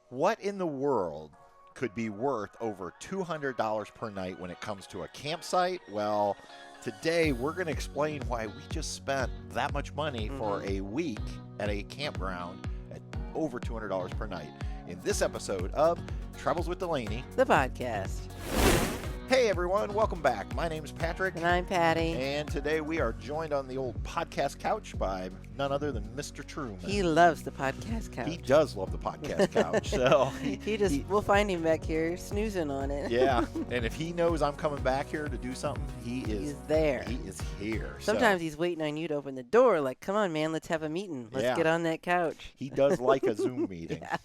What in the world could be worth over $200 per night when it comes to a campsite? Well, today we're going to explain why we just spent that much money for a week at a campground at over $200 per night in this episode of Travels with Delaney, the podcast. Hey everyone, welcome back. My name's Patrick. And I'm Patty. And today we are joined on the old podcast couch by none other than Mr. Truman. He loves the podcast couch. He does love the podcast couch. So we'll find him back here snoozing on it. Yeah, and if he knows I'm coming back here to do something, he's there. He is here. Sometimes he's waiting on you to open the door, like, come on, man, let's have a meeting. Let's get on that couch. He does like a Zoom meeting. Yeah.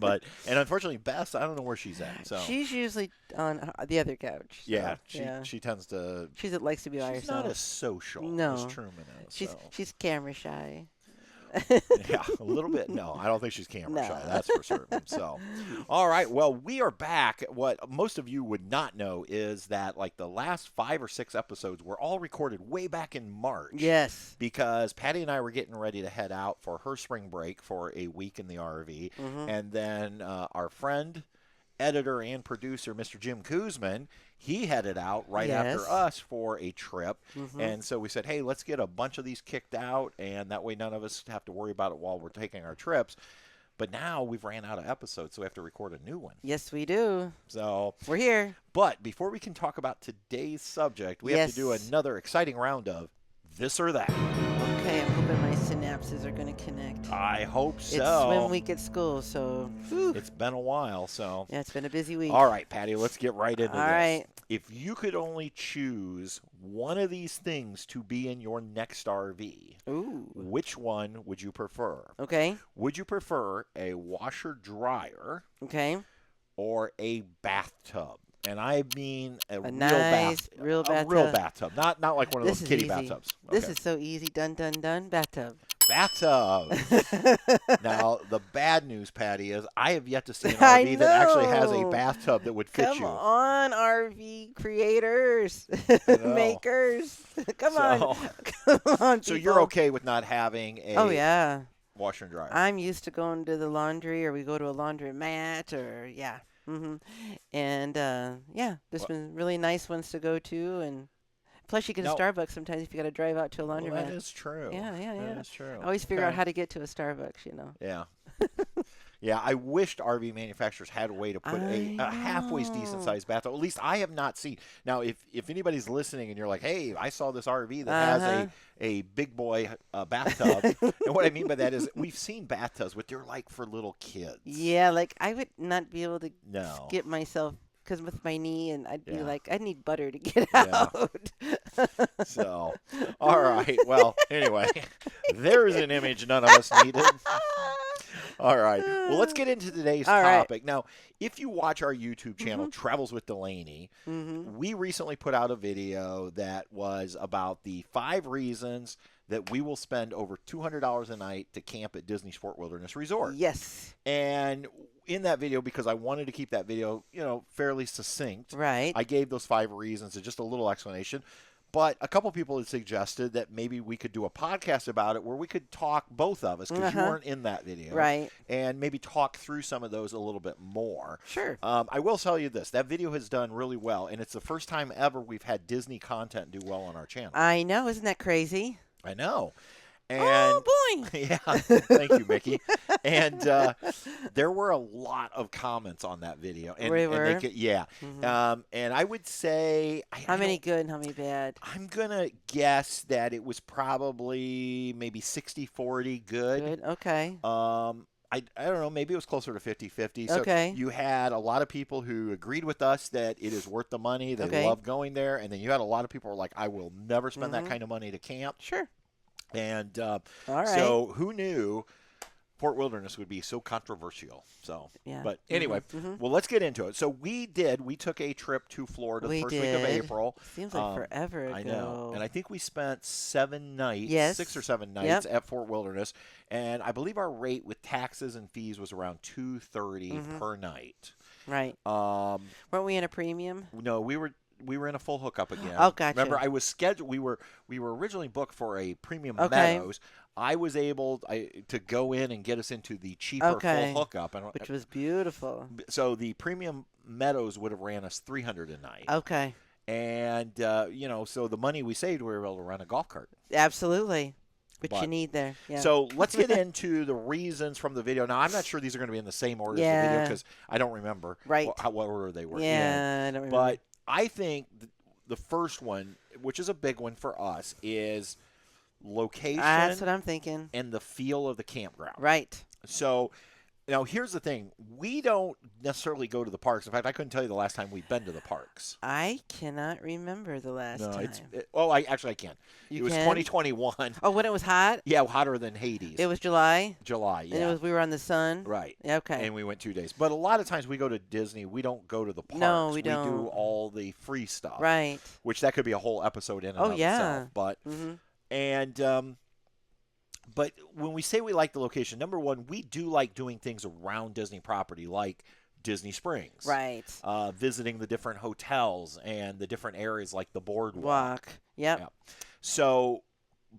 And unfortunately, Bess, I don't know where she's at. So she's usually on the other couch. So, yeah, she tends to. She likes to be by herself. She's not as social as Truman is. She's camera shy. Yeah, a little bit. No, I don't think she's camera shy. That's for certain. So, all right. Well, we are back. What most of you would not know is that like the last 5 or 6 episodes were all recorded way back in March. Yes. Because Patty and I were getting ready to head out for her spring break for a week in the RV, and then our friend, editor, and producer, Mr. Jim Kuzman, he headed out right after us for a trip. And so we said, hey, let's get a bunch of these kicked out, and that way none of us have to worry about it while we're taking our trips. But now we've ran out of episodes, so we have to record a new one. Yes, we do. So we're here. But before we can talk about today's subject, we have to do another exciting round of This or That. Okay, I'm hoping my synapses are going to connect. I hope so. It's swim week at school, so. Whew. It's been a while, so. Yeah, it's been a busy week. All right, Patty, let's get right into this. All right. If you could only choose one of these things to be in your next RV, which one would you prefer? Okay. Would you prefer a washer-dryer or a bathtub? And I mean a real bathtub. Not like one of those kiddie bathtubs. Okay. This is so easy. Done, done, done. Bathtub. Bathtub. Now, the bad news, Patty, is I have yet to see an RV that actually has a bathtub that would fit you. Come on, RV creators, makers. Come on, people. So you're okay with not having a washer and dryer? I'm used to going to the laundry, or we go to a laundromat, or And there's been really nice ones to go to, and plus you get a Starbucks sometimes if you got to drive out to a laundromat. Well, that is true. Yeah. That is true. I always figure out how to get to a Starbucks, Yeah. Yeah, I wished RV manufacturers had a way to put a halfway decent-sized bathtub. At least I have not seen. Now, if anybody's listening and you're like, hey, I saw this RV that has a big boy bathtub. And what I mean by that is we've seen bathtubs, but they're like for little kids. Yeah, like I would not be able to skip myself. Because with my knee, and I'd be like, I need butter to get out. So, all right. Well, anyway, there's an image none of us needed. All right. Well, let's get into today's topic. Right. Now, if you watch our YouTube channel, Travels with Delaney, we recently put out a video that was about the 5 reasons that we will spend over $200 a night to camp at Disney's Fort Wilderness Resort. Yes. And in that video, because I wanted to keep that video, fairly succinct, I gave those 5 reasons and just a little explanation. But a couple people had suggested that maybe we could do a podcast about it where we could talk, both of us, because you weren't in that video. Right. And maybe talk through some of those a little bit more. Sure. I will tell you this. That video has done really well, and it's the first time ever we've had Disney content do well on our channel. I know. Isn't that crazy? I know. And, oh, boy. Yeah. Thank you, Mickey. And there were a lot of comments on that video. And, and I would say... How many good and how many bad? I'm going to guess that it was probably maybe 60-40 good. Good, okay. I don't know, maybe it was closer to 50-50. So you had a lot of people who agreed with us that it is worth the money. They love going there. And then you had a lot of people who were like, I will never spend that kind of money to camp. Sure. And so who knew Fort Wilderness would be so controversial? So, but anyway, well, let's get into it. So we took a trip to Florida the first week of April. Seems like forever ago. I know. And I think we spent 7 nights, 6 or 7 nights at Fort Wilderness. And I believe our rate with taxes and fees was around $230 per night. Right. Weren't we in a premium? No, we were in a full hookup again. Oh, gotcha. Remember, I was scheduled. We were originally booked for a premium Meadows. I was able to go in and get us into the cheaper full hookup, which was beautiful. So the premium Meadows would have ran us $300 a night. Okay. And so the money we saved, we were able to rent a golf cart. Absolutely. But you need there. Yeah. So let's get into the reasons from the video. Now, I'm not sure these are going to be in the same order as the video because I don't remember what order they were in. Yeah, I don't remember. But I think the first one, which is a big one for us, is location. That's what I'm thinking. And the feel of the campground. Right. So now here's the thing. We don't necessarily go to the parks. In fact, I couldn't tell you the last time we've been to the parks. I cannot remember the last time. I can. It was 2021. Oh, when it was hot? Yeah, hotter than Hades. It was July? July, yeah. And we were on the sun? Right. Okay. And we went 2 days. But a lot of times we go to Disney, we don't go to the parks. No, we don't. We do all the free stuff. Right. Which that could be a whole episode in and of itself. But, but when we say we like the location, number one, we do like doing things around Disney property, like Disney Springs. Right. Visiting the different hotels and the different areas like the boardwalk. Yep. Yeah. So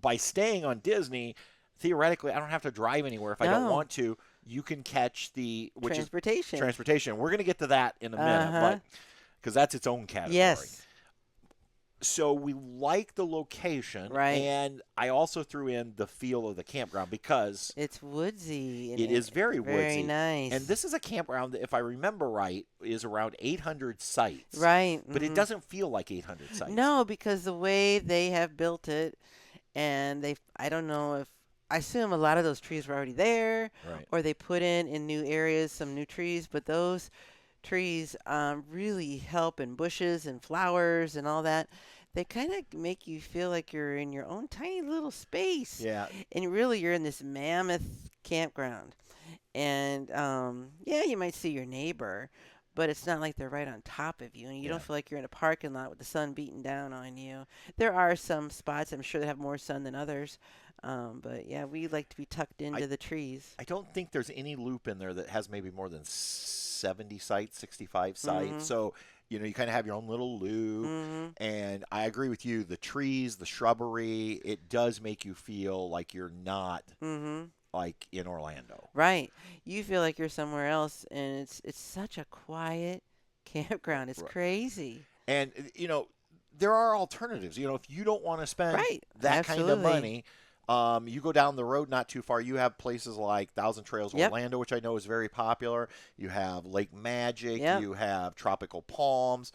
by staying on Disney, theoretically, I don't have to drive anywhere if I don't want to. You can catch transportation. We're going to get to that in a minute, but because that's its own category. Yes. So we like the location, and I also threw in the feel of the campground because it's woodsy. It is very woodsy. Very nice. And this is a campground that, if I remember right, is around 800 sites. Right. But it doesn't feel like 800 sites. No, because the way they have built it, and I don't know if, I assume a lot of those trees were already there, or they put in new areas some new trees, but those trees really help, in bushes and flowers and all that. They kind of make you feel like you're in your own tiny little space. Yeah. And really, you're in this mammoth campground. And, you might see your neighbor, but it's not like they're right on top of you. And you don't feel like you're in a parking lot with the sun beating down on you. There are some spots, I'm sure, that have more sun than others. But, yeah, we like to be tucked into the trees. I don't think there's any loop in there that has maybe more than 70 sites, 65 sites. So, you kind of have your own little loop. And I agree with you. The trees, the shrubbery, it does make you feel like you're not like in Orlando. Right. You feel like you're somewhere else, and it's such a quiet campground. It's crazy. And, there are alternatives. If you don't want to spend that kind of money, you go down the road not too far. You have places like Thousand Trails Orlando, which I know is very popular. You have Lake Magic. You have Tropical Palms.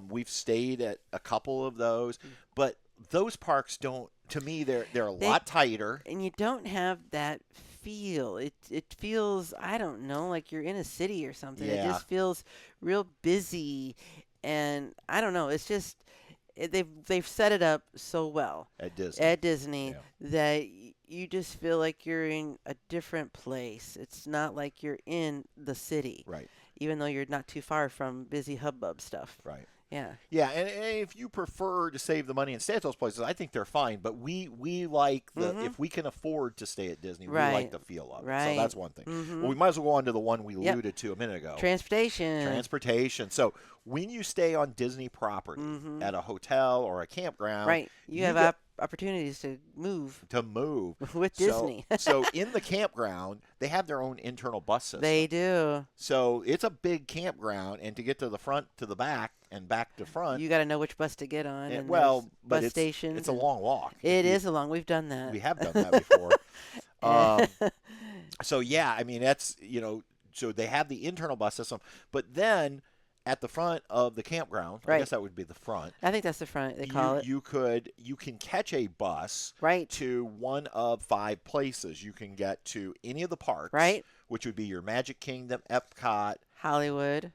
We've stayed at a couple of those. But those parks don't, to me, they're a lot tighter. And you don't have that feel. It feels, I don't know, like you're in a city or something. Yeah. It just feels real busy. And I don't know. It's just... They've set it up so well at Disney that you just feel like you're in a different place. It's not like you're in the city, even though you're not too far from busy hubbub stuff. Yeah, and if you prefer to save the money and stay at those places, I think they're fine. But we like if we can afford to stay at Disney, we like the feel of it. So that's one thing. Well, we might as well go on to the one we alluded to a minute ago. Transportation. So when you stay on Disney property at a hotel or a campground, you have opportunities to move with Disney. So in the campground, they have their own internal bus system. They do. So it's a big campground, and to get to the front to the back and back to front, you got to know which bus to get on. And bus stations. It's a long walk. It is a long. We've done that. We have done that before. So yeah, I mean that's so they have the internal bus system, but then at the front of the campground, I guess that would be the front. I think that's the front. They call it. You can catch a bus to one of 5 places. You can get to any of the parks, which would be your Magic Kingdom, Epcot, Hollywood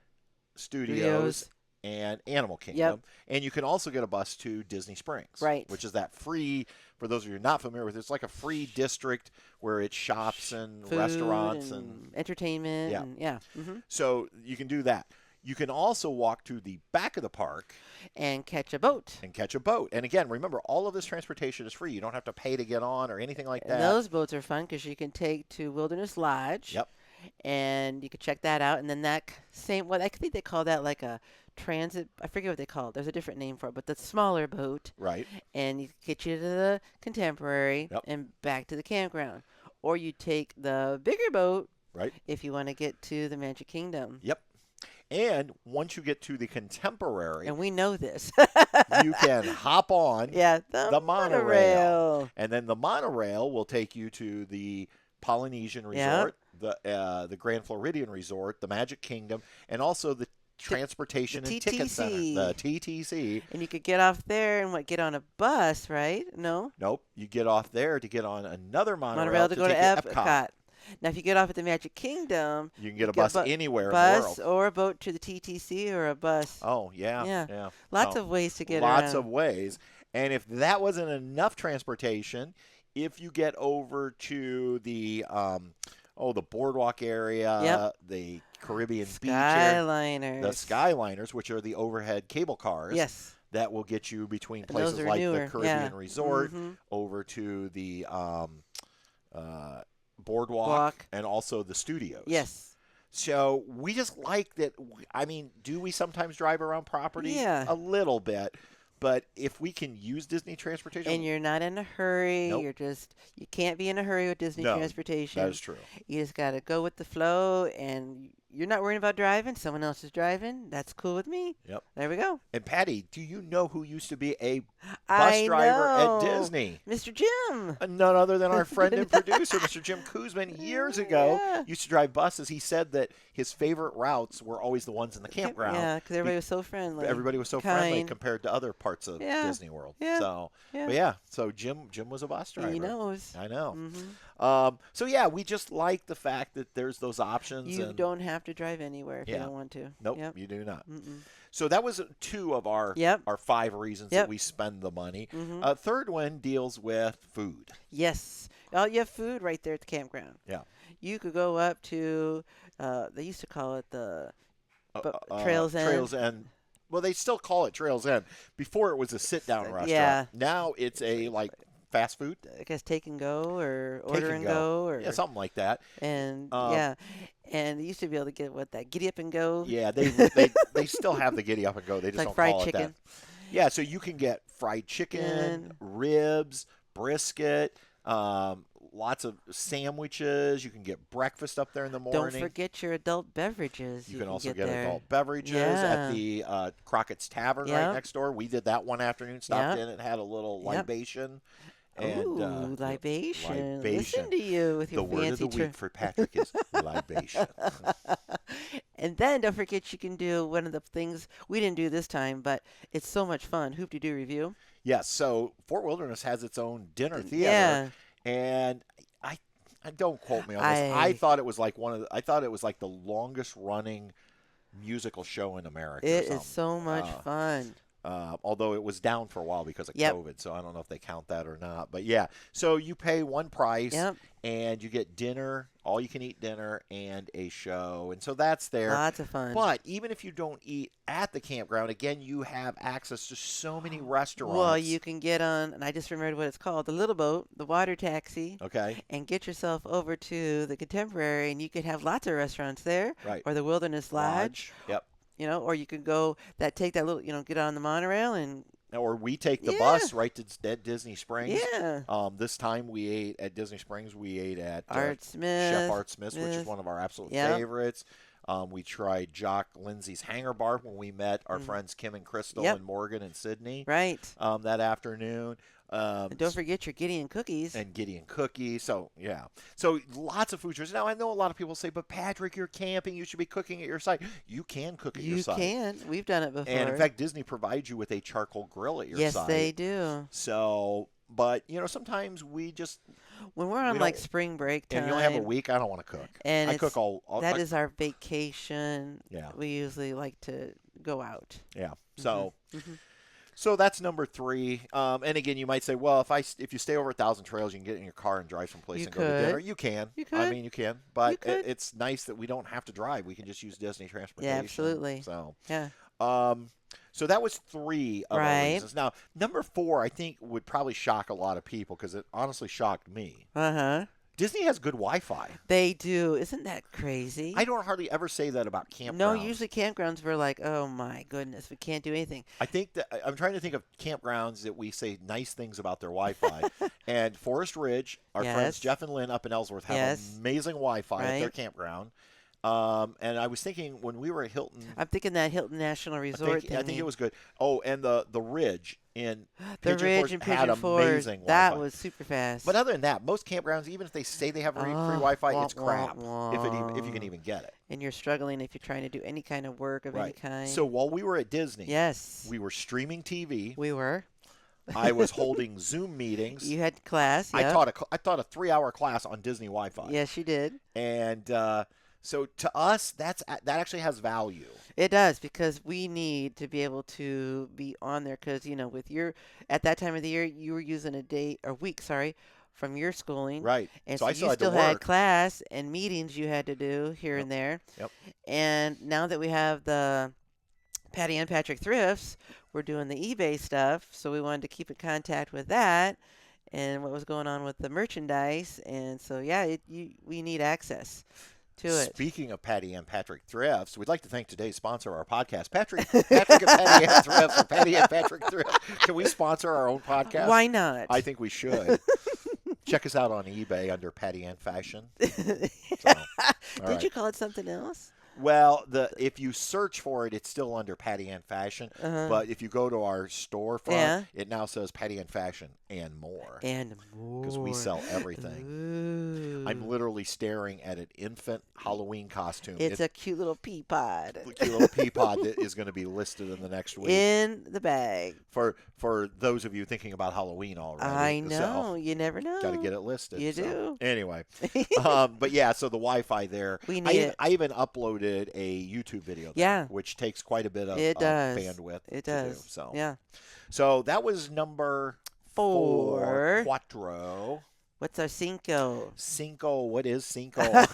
Studios, and Animal Kingdom. And you can also get a bus to Disney Springs, which is that free, for those of you not familiar with it, it's like a free district where it's shops and food restaurants and entertainment. So you can do that. You can also walk to the back of the park and catch a boat. And again, remember, all of this transportation is free. You don't have to pay to get on or anything like that. And those boats are fun because you can take to Wilderness Lodge. And you can check that out. And then that same, I think they call that like a transit. I forget what they call it. There's a different name for it, but the smaller boat. Right. And you get you to the Contemporary Yep. and back to the campground. Or you take the bigger boat Right. if you want to get to the Magic Kingdom. Yep. And once you get to the Contemporary, And we know this. you can hop on the monorail. And then the monorail will take you to the Polynesian Resort, the Grand Floridian Resort, the Magic Kingdom, and also the Transportation and Ticket Center, the TTC. And you could get off there and get on a bus, right? No? Nope. You get off there to get on another monorail to go to Epcot. Now, if you get off at the Magic Kingdom, you can get a bus anywhere in the world. Bus or a boat to the TTC or a bus. Oh, yeah. Lots of ways to get around. Lots of ways. And if that wasn't enough transportation, if you get over to the the boardwalk area, the Caribbean beach area, the Skyliners, which are the overhead cable cars. Yes. That will get you between places like the Caribbean Resort over to the boardwalk and also the studios. Yes. So we just like that. I mean, do we sometimes drive around property? Yeah. A little bit. But if we can use Disney transportation. And you're not in a hurry. Nope. You can't be in a hurry with Disney transportation. That is true. You just got to go with the flow, and you're not worrying about driving. Someone else is driving. That's cool with me. Yep. There we go. And Patty, do you know who used to be a bus driver at Disney? Mr. Jim. None other than our friend and producer, Mr. Jim Kuzman, years ago used to drive buses. He said that his favorite routes were always the ones in the campground. Yeah, because everybody was so friendly. Everybody was so friendly compared to other parts of Disney World. Yeah. So Jim was a bus driver. He knows. I know. Mm-hmm. We just like the fact that there's those options. You don't have to drive anywhere if you don't want to. Nope, you do not. So that was 2 of our 5 reasons that we spend the money. Third one deals with food. Yes. Oh, you have food right there at the campground. Yeah. You could go up to, they used to call it the Trails End. Trails End. Well, they still call it Trails End. Before it was a sit-down restaurant. Yeah. Now it's a fast food. I guess take and go or order and go or something like that. And and you used to be able to get that giddy up and go. Yeah, they still have the giddy up and go. They just don't fried call chicken. it that. Yeah, so you can get fried chicken, ribs, brisket, lots of sandwiches. You can get breakfast up there in the morning. Don't forget your adult beverages. You can also get there. adult beverages at the Crockett's Tavern right next door. We did that one afternoon. Stopped in and had a little libation. And, libation. Listen to you with your fancy word of the week for Patrick is libation. And then don't forget you can do one of the things we didn't do this time, but it's so much fun. Hoop-de-doo review. Yes, so Fort Wilderness has its own dinner theater. Yeah. And I don't quote me on this. I thought it was like the longest running musical show in America. It is so much fun. Although it was down for a while because of COVID, so I don't know if they count that or not. But yeah, so you pay one price and you get dinner, all you can eat dinner, and a show. And so that's there. Lots of fun. But even if you don't eat at the campground, again, you have access to so many restaurants. Well, you can get on, and I just remembered what it's called, the little boat, the water taxi. Okay. And get yourself over to the Contemporary, and you could have lots of restaurants there. Right. Or the Wilderness Lodge. Yep. Or you could take that little, get on the monorail and. Or we take the bus right to Disney Springs. Yeah. This time we ate at Disney Springs. We ate at Chef Art Smith's, which is one of our absolute favorites. We tried Jock Lindsay's Hangar Bar when we met our friends Kim and Krystal and Morgan and Sydney. Right. That afternoon. And don't forget your Gideon cookies. So, yeah. So, lots of food choices. Now, I know a lot of people say, but Patrick, you're camping. You should be cooking at your site. You can cook at your site. You can. We've done it before. And, in fact, Disney provides you with a charcoal grill at your site. Yes, they do. So, but, sometimes we just... When we're on, spring break time... And you only have a week, I don't want to cook. And I cook all... That is our vacation. Yeah. We usually like to go out. Yeah. So... So that's number 3. And again, you might say, well, if you stay over 1,000 trails, you can get in your car and drive someplace and go to dinner. You can. You could. I mean, you can. But it's nice that we don't have to drive. We can just use Disney transportation. Yeah, absolutely. So, yeah. So that was 3 of our reasons. Now, number 4, I think, would probably shock a lot of people because it honestly shocked me. Uh-huh. Disney has good Wi-Fi. They do. Isn't that crazy? I don't hardly ever say that about campgrounds. No, usually campgrounds we're like, oh my goodness, we can't do anything. I think that I'm trying to think of campgrounds that we say nice things about their Wi-Fi. And Forest Ridge, our friends Jeff and Lynn up in Ellsworth have amazing Wi-Fi at their campground. And I was thinking when we were at Hilton. I'm thinking that Hilton National Resort. I think it was good. Oh, and the Ridge in the Ridge in Pigeon Forge. That was super fast. But other than that, most campgrounds, even if they say they have free Wi-Fi, it's crap if you can even get it. And you're struggling if you're trying to do any kind of work of any kind. So while we were at Disney, we were streaming TV. We were. I was holding Zoom meetings. You had class. I taught a 3-hour class on Disney Wi-Fi. Yes, you did. And so to us, that actually has value. It does, because we need to be able to be on there, because with at that time of the year you were using a week from your schooling, right? And so you still had class and meetings you had to do here and there. Yep. And now that we have the Patty and Patrick Thrifts, we're doing the eBay stuff, so we wanted to keep in contact with that and what was going on with the merchandise. And so we need access to it. Speaking of Patty and Patrick Thrifts, we'd like to thank today's sponsor of our podcast, Patrick and Patty and Thrifts, or Patty and Patrick Thrifts. Can we sponsor our own podcast? Why not? I think we should. Check us out on eBay under Patty and Fashion. Did you call it something else? Well, if you search for it, it's still under Patty and Fashion. But if you go to our storefront, it now says Patty and Fashion and more. And more. Because we sell everything. Ooh. I'm literally staring at an infant Halloween costume. It's a cute little pea pod. A cute little pea pod that is going to be listed in the next week. In the bag. For those of you thinking about Halloween already. I know. You never know. Got to get it listed. You do. Anyway. But yeah, so the Wi-Fi there. We need it. I even uploaded a YouTube video there, which takes quite a bit of bandwidth. It does. To do, yeah. So that was number 4. Cuatro. What's our cinco? Cinco. What is cinco? I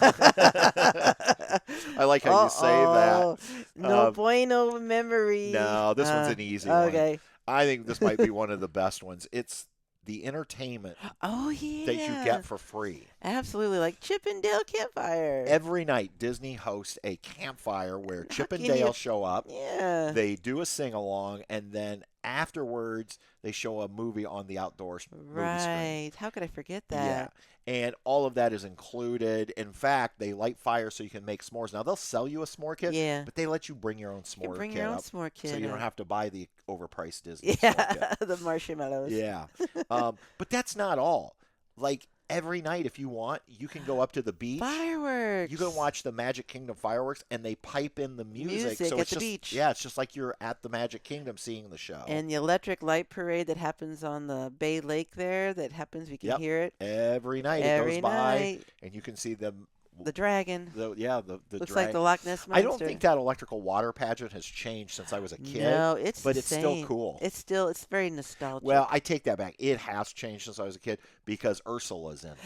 like how you say that. No bueno memory. No, this one's an easy one. Okay. I think this might be one of the best ones. It's the entertainment that you get for free. Absolutely, like Chip and Dale Campfire. Every night, Disney hosts a campfire where Chip and Dale show up. Yeah. They do a sing-along, and then afterwards, they show a movie on the outdoor movie screen. How could I forget that? Yeah. And all of that is included. In fact, they light fires so you can make s'mores. Now, they'll sell you a s'more kit, but they let you bring your own s'more kit. So you don't have to buy the overpriced Disney s'more kit. The marshmallows. Yeah. But that's not all. Like, every night, if you want, you can go up to the beach. Fireworks. You can watch the Magic Kingdom fireworks, and they pipe in the music. So at it's the beach. Yeah, it's just like you're at the Magic Kingdom seeing the show. And the electric light parade that happens on the Bay Lake there, we can hear it. Every night it goes by, and you can see them. The dragon. The Looks dragon. like the Loch Ness Monster. I don't think that electrical water pageant has changed since I was a kid. No, it's still cool. It's very nostalgic. Well, I take that back. It has changed since I was a kid because Ursula's in it.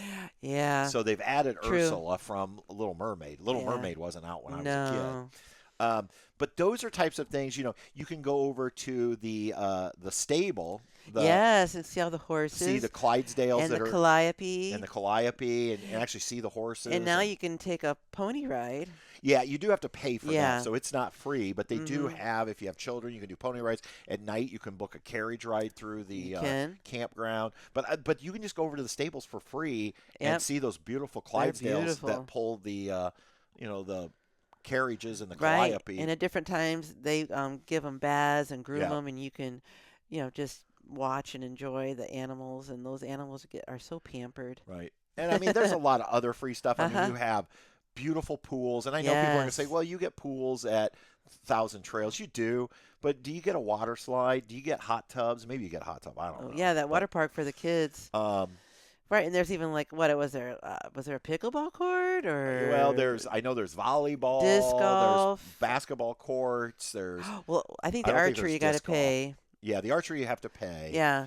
Yeah. So they've added Ursula from Little Mermaid. Little Mermaid wasn't out when I was a kid. But those are types of things, you can go over to the stable. And see all the horses. See the Clydesdales and the Calliope. And the Calliope, and actually see the horses. And now you can take a pony ride. Yeah, you do have to pay for that, so it's not free. But they do have, if you have children, you can do pony rides. At night, you can book a carriage ride through the campground. But you can just go over to the stables for free and see those beautiful Clydesdales that pull the the carriages and the Calliope. And at different times, they give them baths and groom them, and you can, just watch and enjoy the animals. And those animals are so pampered. Right. And I mean, there's a lot of other free stuff. I mean, you have beautiful pools, and I know people are going to say, "Well, you get pools at Thousand Trails." You do, but do you get a water slide? Do you get hot tubs? Maybe you get a hot tub. I don't know. Yeah, that water park for the kids. Right, and there's even like was there a pickleball court or? Well, I know there's volleyball, disc golf, there's basketball courts, there's. Well, I think the archery you got to pay. Yeah, the archery you have to pay. Yeah.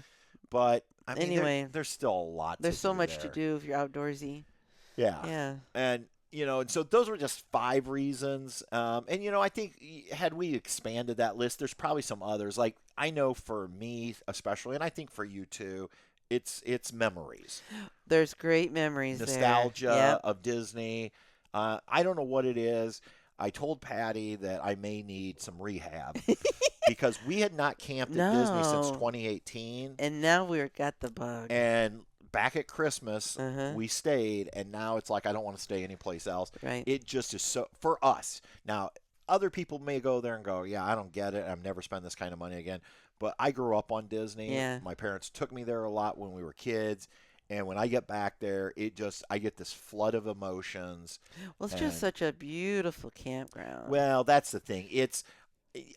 But I mean, anyway, there's still a lot. There's so much to do if you're outdoorsy. Yeah. Yeah. And and so those were just 5 reasons. And I think had we expanded that list, there's probably some others. Like I know for me especially, and I think for you too, it's memories. There's great memories Nostalgia there. Yep. of Disney. I don't know what it is. I told Patty that I may need some rehab because we had not camped at Disney since 2018. And now we've got the bug. And back at Christmas, we stayed, and now it's like I don't want to stay anyplace else. Right. It just is so, for us. Now, other people may go there and go, yeah, I don't get it. I've never spent this kind of money again. But I grew up on Disney. Yeah. My parents took me there a lot when we were kids. And when I get back there, I get this flood of emotions. Well, it's just such a beautiful campground. Well, that's the thing.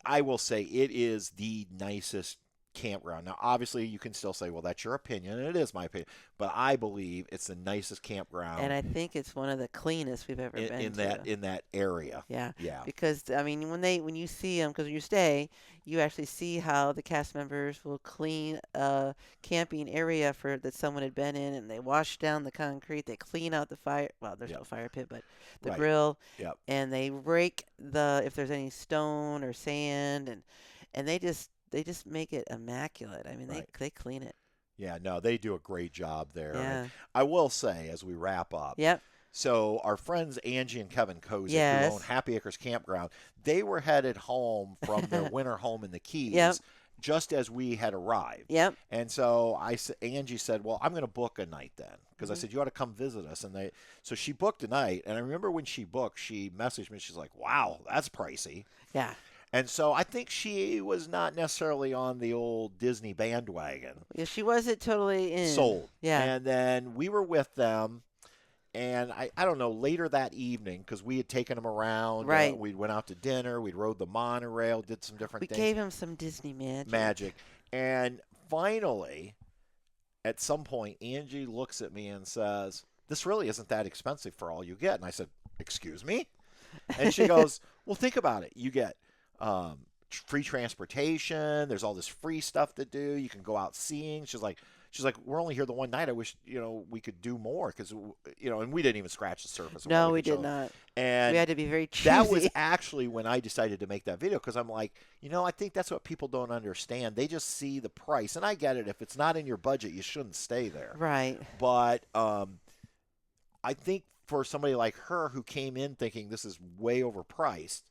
I will say it is the nicest campground. Now, obviously, you can still say, well, that's your opinion, and it is my opinion. But I believe it's the nicest campground. And I think it's one of the cleanest we've ever been to. In that area. Yeah. Yeah. Because, I mean, when you see them, because when you stay, you actually see how the cast members will clean a camping area that someone had been in, and they wash down the concrete. They clean out the fire. Well, there's no fire pit, but the grill. Yep. And they rake if there's any stone or sand, and they just make it immaculate. I mean, they clean it. Yeah, no, they do a great job there. Yeah. I will say, as we wrap up, so our friends Angie and Kevin Kuzman, who own Happy Acres Campground, they were headed home from their winter home in the Keys just as we had arrived. Yep. And so Angie said, well, I'm going to book a night then, because I said, you ought to come visit us. And so she booked a night. And I remember when she booked, she messaged me. She's like, wow, that's pricey. Yeah. And so I think she was not necessarily on the old Disney bandwagon. Yeah, she wasn't totally in. Sold. Yeah. And then we were with them, and I don't know, later that evening, because we had taken them around. Right. We went out to dinner. We rode the monorail, did some different things. We gave him some Disney magic. And finally, at some point, Angie looks at me and says, this really isn't that expensive for all you get. And I said, excuse me? And she goes, well, think about it. You get free transportation. There's all this free stuff to do. You can go out seeing. She's like, we're only here the one night. I wish, we could do more because, and we didn't even scratch the surface. No, we did not. And we had to be very choosy. That was actually when I decided to make that video, because I'm like, I think that's what people don't understand. They just see the price. And I get it. If it's not in your budget, you shouldn't stay there. Right. But I think for somebody like her who came in thinking this is way overpriced,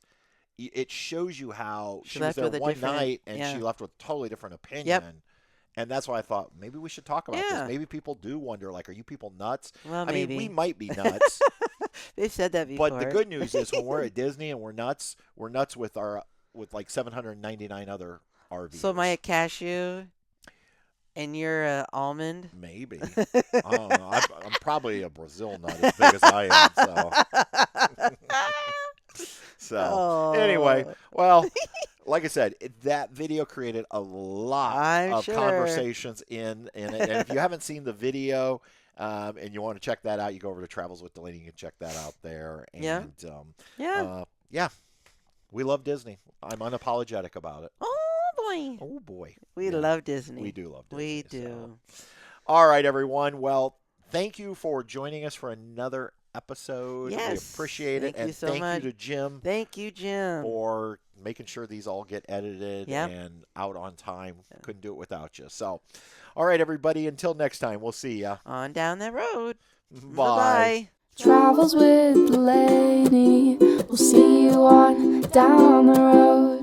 it shows you how she was there one night and she left with a totally different opinion. Yep. And that's why I thought maybe we should talk about this. Maybe people do wonder, like, are you people nuts? Well, I mean, we might be nuts. They've said that before. But the good news is when we're at Disney and we're nuts with like 799 other RVs. So am I a cashew and you're a almond? Maybe. I don't know. I'm probably a Brazil nut as big as I am. So anyway, well, like I said, that video created a lot of conversations in it. And if you haven't seen the video and you want to check that out, you go over to Travels with Delaney. You can check that out there. And we love Disney. I'm unapologetic about it. Oh boy. We love Disney. We do love Disney. We do. So. All right, everyone. Well, thank you for joining us for another episode. Yes. We appreciate it. Thank you so much. Thank you to Jim. Thank you, Jim. For making sure these all get edited and out on time. Couldn't do it without you. So, all right, everybody. Until next time, we'll see ya. On down that road. Bye. Bye-bye. Travels with Delaney. We'll see you on down the road.